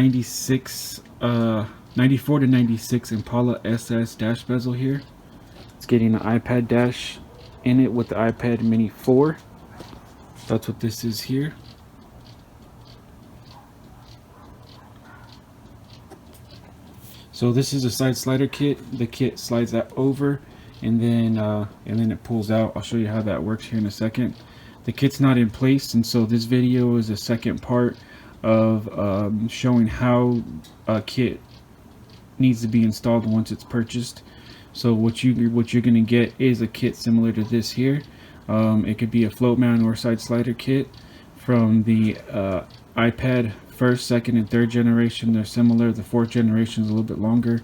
96 94 to 96 Impala SS dash bezel here. It's getting an iPad dash in it with the iPad Mini 4. That's what this is here. So this is a side slider kit. The kit slides that over, and then it pulls out. I'll show you how that works here in a second. The kit's not in place, and so this video is a second part of showing how a kit needs to be installed once it's purchased. So what you're going to get is a kit similar to this here. It could be a float mount or side slider kit from the iPad first, second, and third generation. They're similar. The fourth generation is a little bit longer.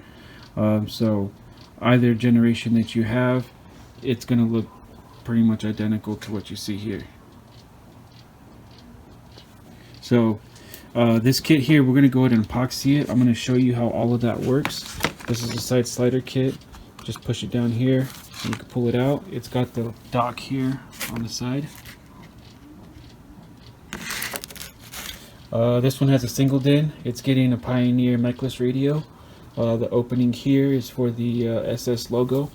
So either generation that you have, it's going to look pretty much identical to what you see here. So this kit here, we're going to go ahead and epoxy it. I'm going to show you how all of that works. This is a side slider kit. Just push it down here and you can pull it out. It's got the dock here on the side. This one has a single DIN. It's getting a Pioneer micless radio. The opening here is for the SS logo,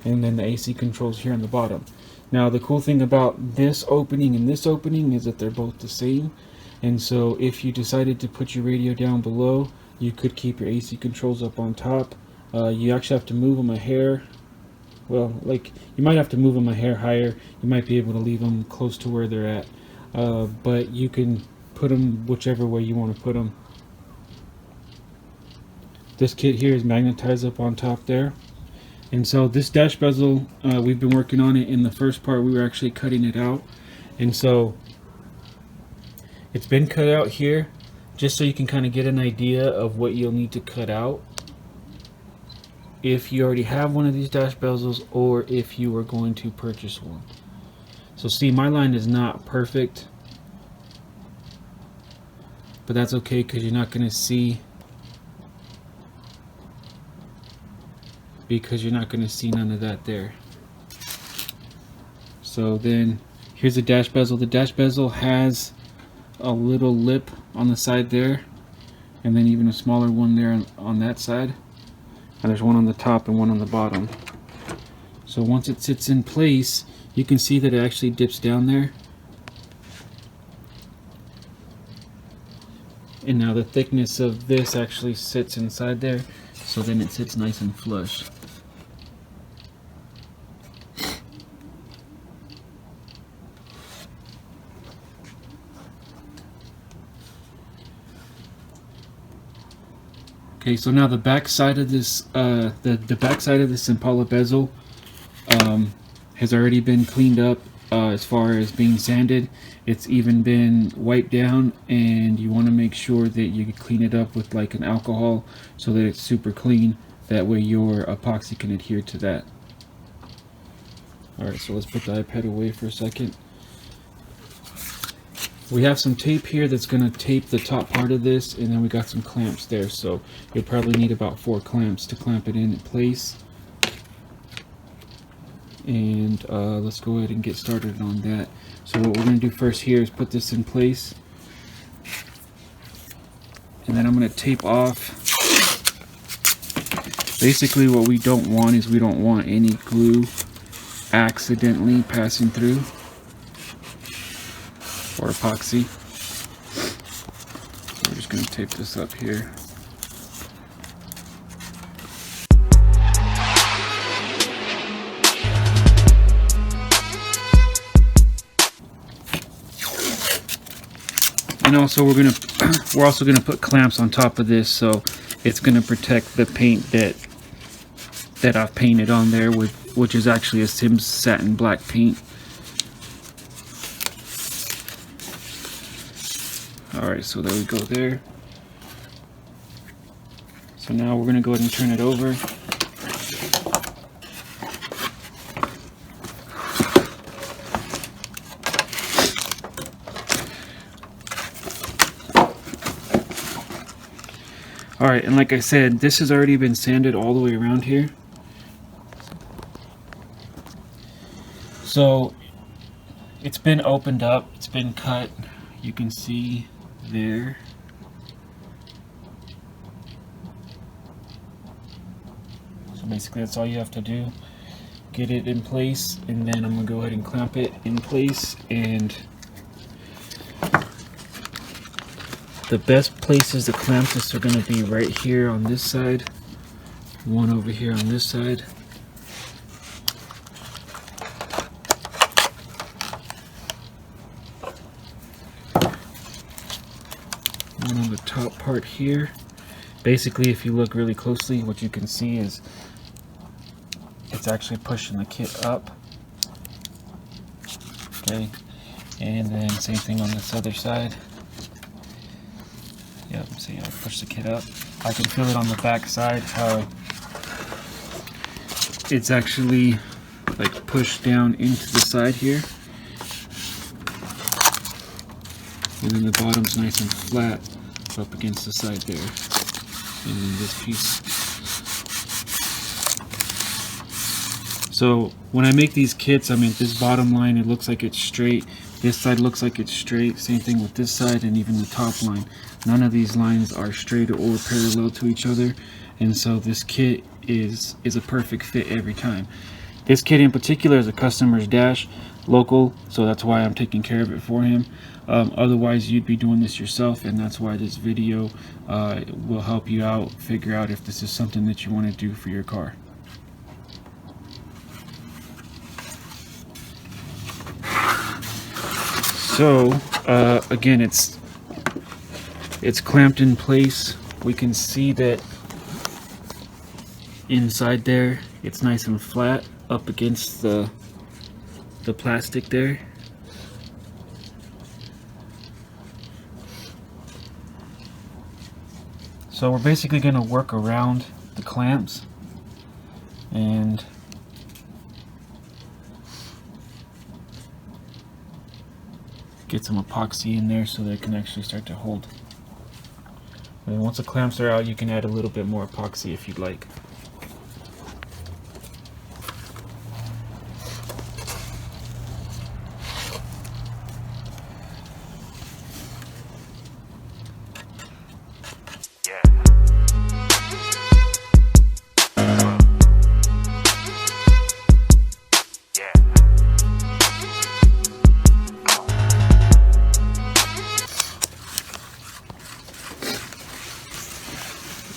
and then the AC controls here on the bottom. Now the cool thing about this opening and this opening is that they're both the same, and so if you decided to put your radio down below, you could keep your AC controls up on top. You actually have to move them a hair. Well, like, you might have to move them a hair higher. You might be able to leave them close to where they're at, but you can put them whichever way you want to put them. This kit here is magnetized up on top there. And so this dash bezel, we've been working on it. In the first part we were actually cutting it out, and so it's been cut out here just so you can kind of get an idea of what you'll need to cut out if you already have one of these dash bezels or if you are going to purchase one. So see, my line is not perfect, but that's okay because you're not going to see none of that there. So then here's the dash bezel. The dash bezel has a little lip on the side there, and then even a smaller one there on that side, and there's one on the top and one on the bottom. So once it sits in place, you can see that it actually dips down there. And now the thickness of this actually sits inside there, so then it sits nice and flush. Okay, so now the back side of this, the back side of this Impala bezel has already been cleaned up as far as being sanded. It's even been wiped down, and you want to make sure that you clean it up with like an alcohol so that it's super clean. That way your epoxy can adhere to that. Alright, so let's put the iPad away for a second. We have some tape here that's going to tape the top part of this, and then we got some clamps there, so you'll probably need about 4 clamps to clamp it in place. And let's go ahead and get started on that. So what we're going to do first here is put this in place, and then I'm going to tape off. Basically what we don't want is we don't want any glue accidentally passing through, or epoxy. So we're just going to tape this up here. And also we're also gonna put clamps on top of this, so it's gonna protect the paint that I've painted on there, which is actually a Sims satin black paint. Alright, so there we go there. So now we're gonna go ahead and turn it over. Alright, and like I said, this has already been sanded all the way around here. So it's been opened up, it's been cut. You can see there. basically that's all you have to do. Get it in place, and then I'm gonna go ahead and clamp it in place. And the best places to clamp this are gonna be right here on this side, one over here on this side, one on the top part here. Basically, if you look really closely, what you can see is it's actually pushing the kit up. Okay, and then same thing on this other side. Yep, see, I push the kit up. I can feel it on the back side how it's actually like pushed down into the side here. And then the bottom's nice and flat up against the side there. And then this piece. So when I make these kits, I mean, this bottom line, it looks like it's straight. This side looks like it's straight. Same thing with this side, and even the top line. None of these lines are straight or parallel to each other. And so this kit is a perfect fit every time. This kit in particular is a customer's dash, local, so that's why I'm taking care of it for him. Otherwise, you'd be doing this yourself, and that's why this video will help you out, figure out if this is something that you want to do for your car. So again, it's clamped in place. We can see that inside there it's nice and flat up against the plastic there. So we're basically going to work around the clamps and get some epoxy in there so that it can actually start to hold. And once the clamps are out, you can add a little bit more epoxy if you'd like.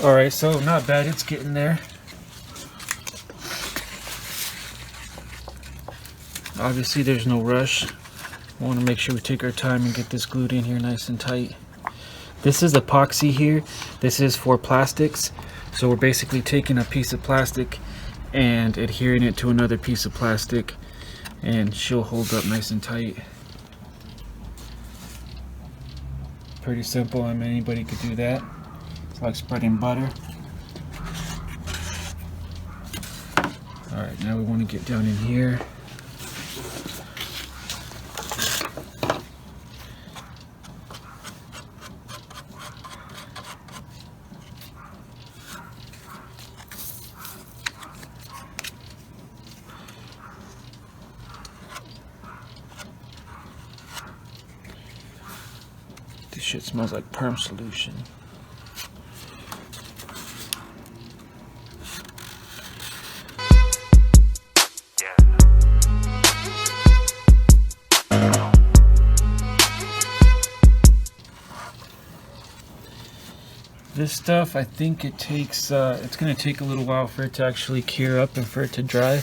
Alright, so not bad, it's getting there. Obviously there's no rush. We want to make sure we take our time and get this glued in here nice and tight. This is epoxy here. This is for plastics. So we're basically taking a piece of plastic and adhering it to another piece of plastic, and she'll hold up nice and tight. Pretty simple. I mean, anybody could do that. Like spreading butter. Alright, now we want to get down in here. This shit smells like perm solution. This stuff, I think it takes, it's going to take a little while for it to actually cure up and for it to dry.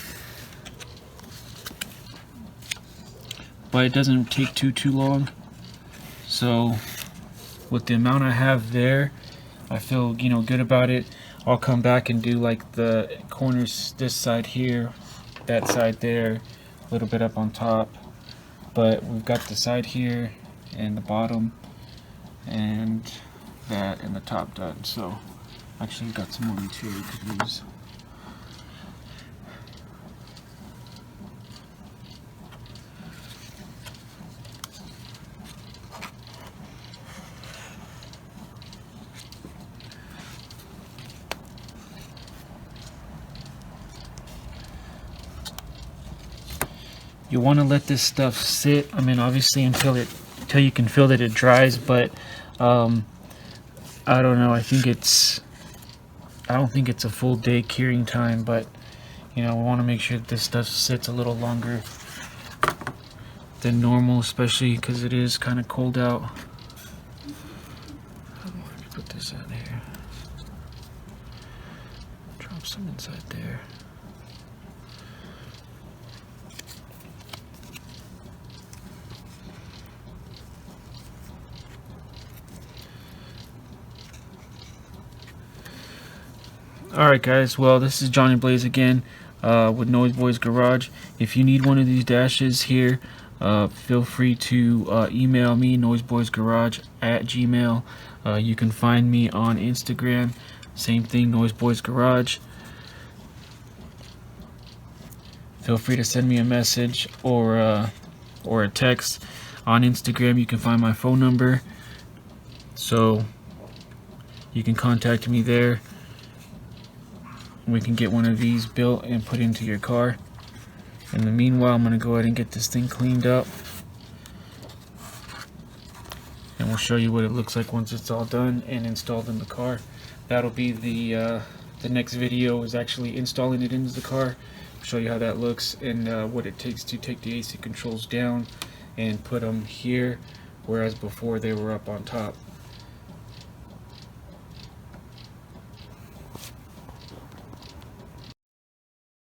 But it doesn't take too long. So with the amount I have there, I feel, you know, good about it. I'll come back and do like the corners, this side here, that side there, a little bit up on top. But we've got the side here and the bottom and that and the top done. So actually we've got some more material we could use. You want to let this stuff sit, I mean, obviously until you can feel that it dries, but I don't know, I think it's I don't think it's a full day curing time, but you know, we want to make sure that this stuff sits a little longer than normal, especially because it is kind of cold out. Let me put this out here. Drop some inside there. Alright guys, well, this is Johnny Blaze again with Noise Boys Garage. If you need one of these dashes here, feel free to email me, noiseboysgarage@gmail. You can find me on Instagram, same thing, Noise Boys Garage. Feel free to send me a message or a text. On Instagram you can find my phone number, so you can contact me there. We can get one of these built and put into your car. In the meanwhile, I'm going to go ahead and get this thing cleaned up, and we'll show you what it looks like once it's all done and installed in the car. That'll be the next video, is actually installing it into the car. I'll show you how that looks and what it takes to take the AC controls down and put them here, whereas before they were up on top.